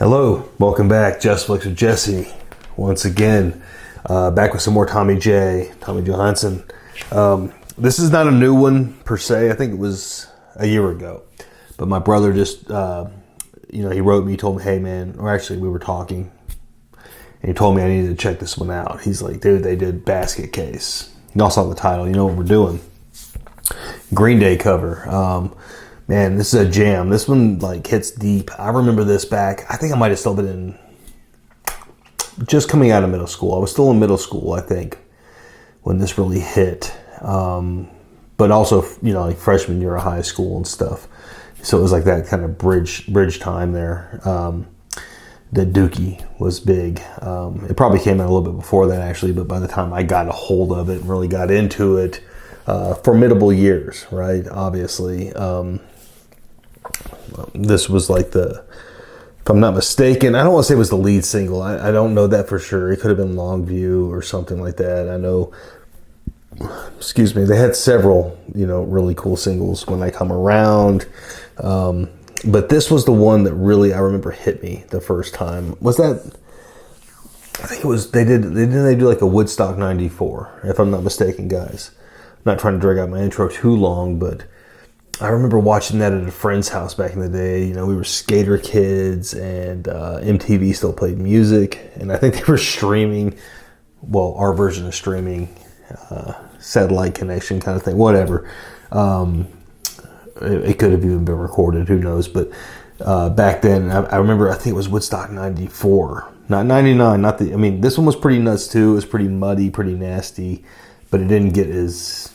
Hello, welcome back. Just Flicks with Jesse. Once again, back with some more Tommy Johansson. This is not a new one per se. I think it was a year ago. But my brother just, he wrote me, told me, hey man, or actually we were talking, and he told me I needed to check this one out. He's like, dude, they did Basket Case. You all saw the title, you know what we're doing. GreenDay cover. Man, this is a jam. This one hits deep. I remember this back. I think I might have still been just coming out of middle school. I was still in middle school, I think, when this really hit. But also, freshman year of high school and stuff. So it was like that kind of bridge time there. The Dookie was big. It probably came out a little bit before that actually, but by the time I got a hold of it and really got into it, formidable years, right? Obviously. This was like if I'm not mistaken, I don't want to say it was the lead single. I don't know that for sure. It could have been Longview or something like that. I know, they had several, really cool singles when I come around. But this was the one that really, I remember, hit me the first time. Was that, I think it was, they do like a Woodstock 94, if I'm not mistaken, guys. I'm not trying to drag out my intro too long, but I remember watching that at a friend's house back in the day. We were skater kids, and MTV still played music, and I think they were streaming, well, our version of streaming, satellite connection kind of thing, whatever. It could have even been recorded, who knows, but back then, I remember, I think it was Woodstock 94, not 99, this one was pretty nuts too. It was pretty muddy, pretty nasty, but it didn't get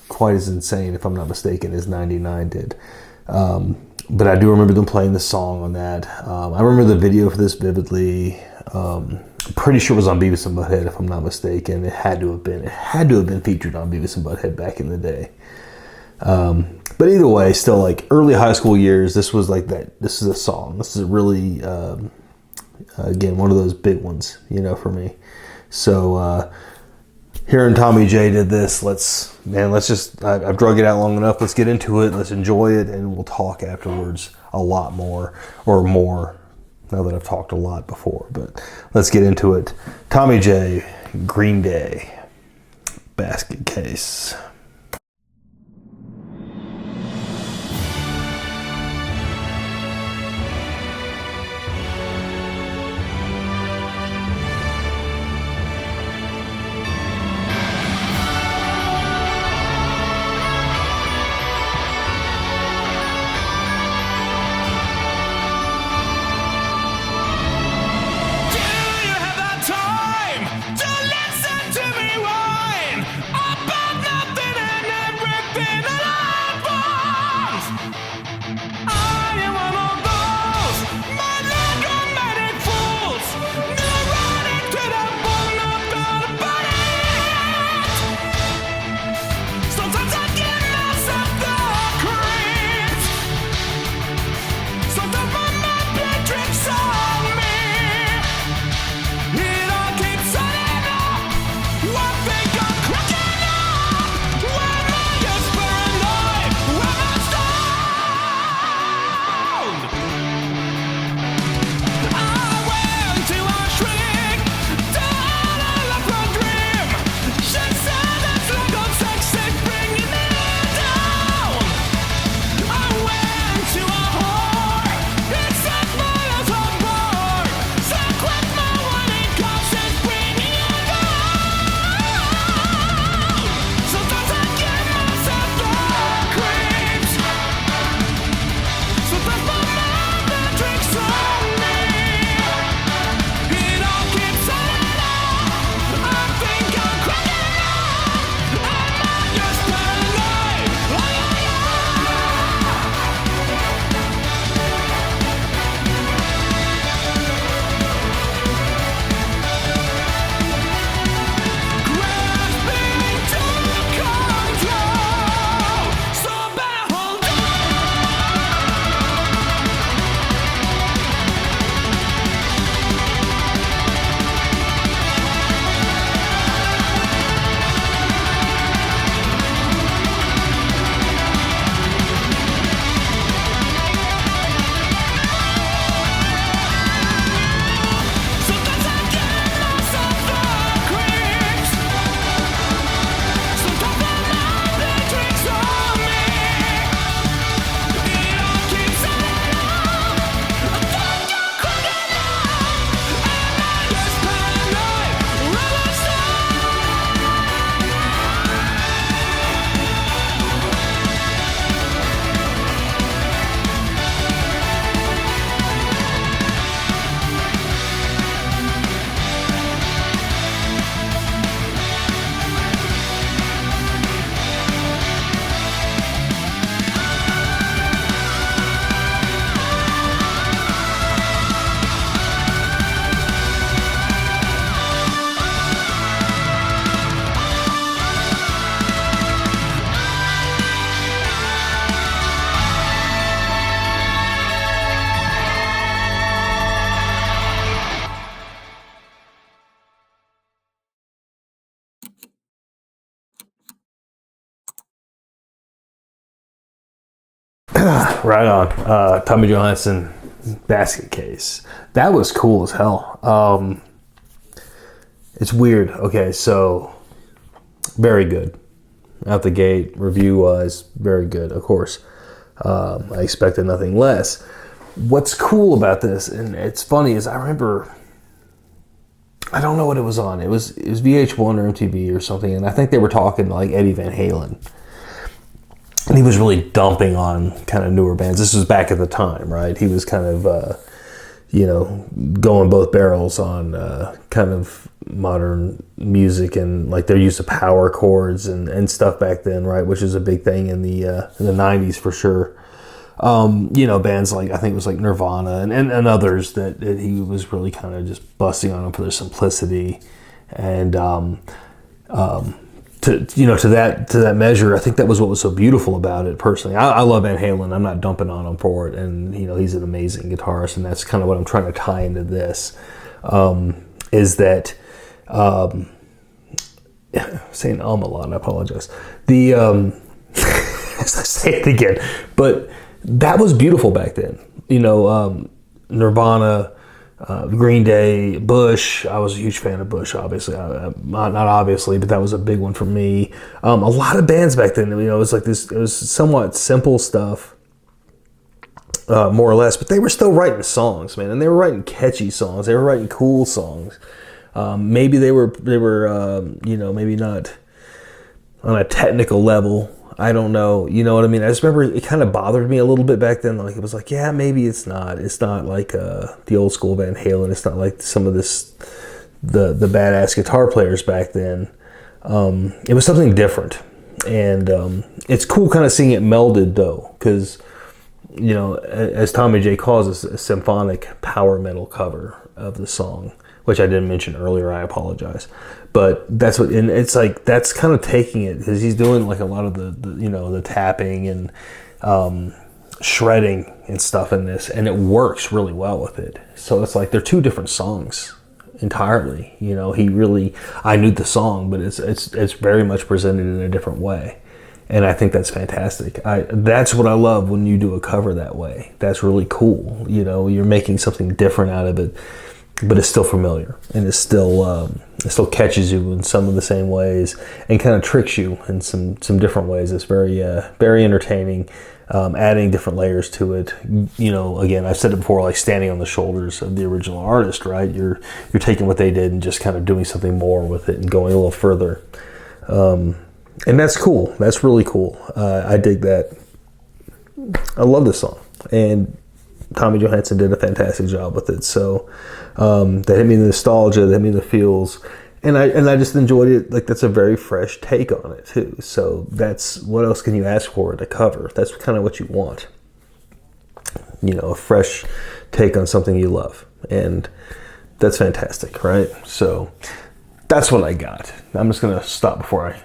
quite as insane, if I'm not mistaken, as 99 did. But I do remember them playing the song on that. I remember the video for this vividly. Pretty sure it was on Beavis and Butthead, if I'm not mistaken. It had to have been featured on Beavis and Butthead back in the day. But either way, still early high school years, this was like that. This is a song. This is really, again, one of those big ones, for me. So, hearing Tommy J did this, I've drug it out long enough. Let's get into it. Let's enjoy it, and we'll talk afterwards a lot more, or more, now that I've talked a lot before. But let's get into it. Tommy J, GreenDay, Basket Case. To listen to me whine about nothing Right on. Tommy Johansson basket case. That was cool as hell. It's weird. Okay, so very good. Out the gate, review-wise, very good, of course. I expected nothing less. What's cool about this, and it's funny, is I remember, I don't know what it was on. It was VH1 or MTV or something, and I think they were talking to like Eddie Van Halen. And he was really dumping on kind of newer bands. This was back at the time, right? He was kind of, going both barrels on kind of modern music and like their use of power chords and stuff back then, right? Which is a big thing in the 90s for sure. Bands like, I think it was like Nirvana and others that he was really kind of just busting on them for their simplicity. And, to that measure, I think that was what was so beautiful about it. Personally, I love Van Halen. I'm not dumping on him for it, and he's an amazing guitarist, and that's kind of what I'm trying to tie into this. Is that saying a lot? I apologize. The as I say it again, but that was beautiful back then. Nirvana. GreenDay, Bush. I was a huge fan of Bush, obviously. Not obviously, but that was a big one for me. A lot of bands back then, it was like this, it was somewhat simple stuff, more or less, but they were still writing songs, man, and they were writing catchy songs. They were writing cool songs. Maybe they were maybe not on a technical level. I don't know. You know what I mean? I just remember it kind of bothered me a little bit back then. Like, it was like, yeah, maybe it's not. It's not like the old school Van Halen. It's not like some of the badass guitar players back then. It was something different. And it's cool kind of seeing it melded, though, because, as Tommy J calls it, a symphonic power metal cover of the song, which I didn't mention earlier. I apologize. But that's what, and it's like, that's kind of taking it, because he's doing like a lot of the tapping and shredding and stuff in this, and it works really well with it. So it's like they're two different songs entirely. I knew the song, but it's very much presented in a different way, and I think that's fantastic. That's what I love when you do a cover that way. That's really cool. You're making something different out of it, but it's still familiar, and it still catches you in some of the same ways, and kind of tricks you in some different ways. It's very very entertaining, adding different layers to it. Again, I've said it before, like standing on the shoulders of the original artist, right? You're taking what they did and just kind of doing something more with it and going a little further, and that's cool. That's really cool. I dig that. I love this song, and Tommy Johansson did a fantastic job with it. So that hit me in the nostalgia, that hit me in the feels, and I just enjoyed it. Like, that's a very fresh take on it too. So that's, what else can you ask for at a cover? That's kind of what you want. A fresh take on something you love, and that's fantastic, right? So that's what I got. I'm just gonna stop before I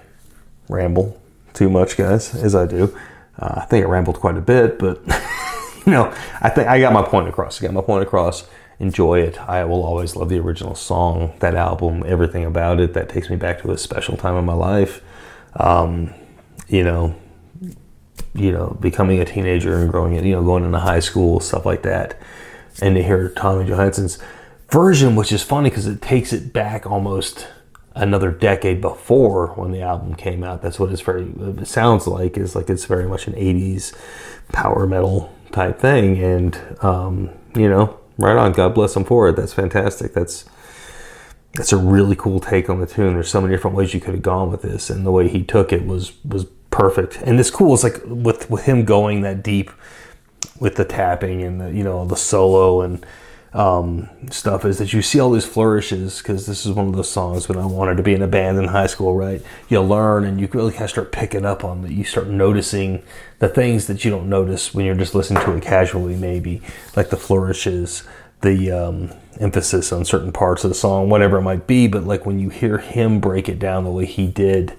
ramble too much, guys, as I do. I think I rambled quite a bit, but. I think I got my point across. Enjoy it. I will always love the original song, that album, everything about it. That takes me back to a special time in my life. Becoming a teenager and growing it, going into high school, stuff like that. And to hear Tommy Johansson's version, which is funny because it takes it back almost another decade before when the album came out. That's what it sounds like. Is like it's very much an 80s power metal type thing, and right on. God bless him for it. That's fantastic. That's a really cool take on the tune. There's so many different ways you could have gone with this, and the way he took it was perfect. And it's cool. It's like with him going that deep with the tapping and the solo and stuff, is that you see all these flourishes, because this is one of those songs when I wanted to be in a band in high school, right? You learn, and you really kind of start picking up on that. You start noticing the things that you don't notice when you're just listening to it casually, maybe, like the flourishes, the emphasis on certain parts of the song, whatever it might be. But like when you hear him break it down the way he did,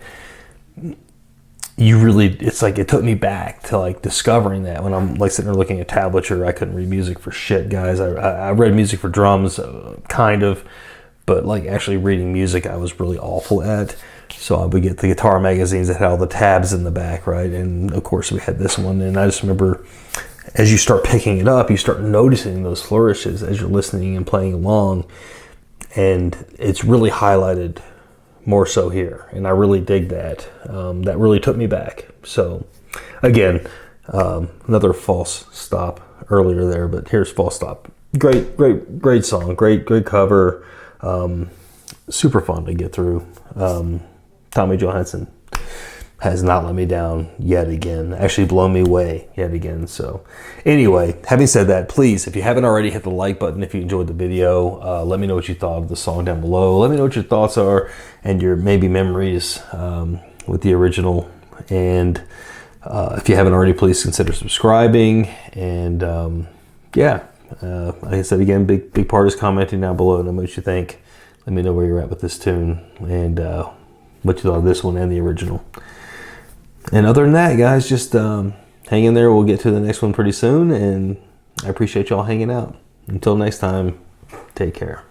it's like it took me back to like discovering that. When I'm like sitting there looking at tablature, I couldn't read music for shit, guys. I read music for drums, kind of, but like actually reading music, I was really awful at. So I would get the guitar magazines that had all the tabs in the back, right? And of course we had this one, and I just remember as you start picking it up, you start noticing those flourishes as you're listening and playing along. And it's really highlighted more so here. And I really dig that. That really took me back. So again, another false stop earlier there, but here's false stop. Great song. Great cover. Super fun to get through. Tommy Johansson has not let me down yet again. Actually blown me away yet again. So anyway, having said that, please, if you haven't already, hit the like button if you enjoyed the video. Let me know what you thought of the song down below. Let me know what your thoughts are and your maybe memories with the original. And if you haven't already, please consider subscribing. And like I said again, big part is commenting down below. Let me know what you think. Let me know where you're at with this tune and what you thought of this one and the original. And other than that, guys, just hang in there. We'll get to the next one pretty soon. And I appreciate y'all hanging out. Until next time, take care.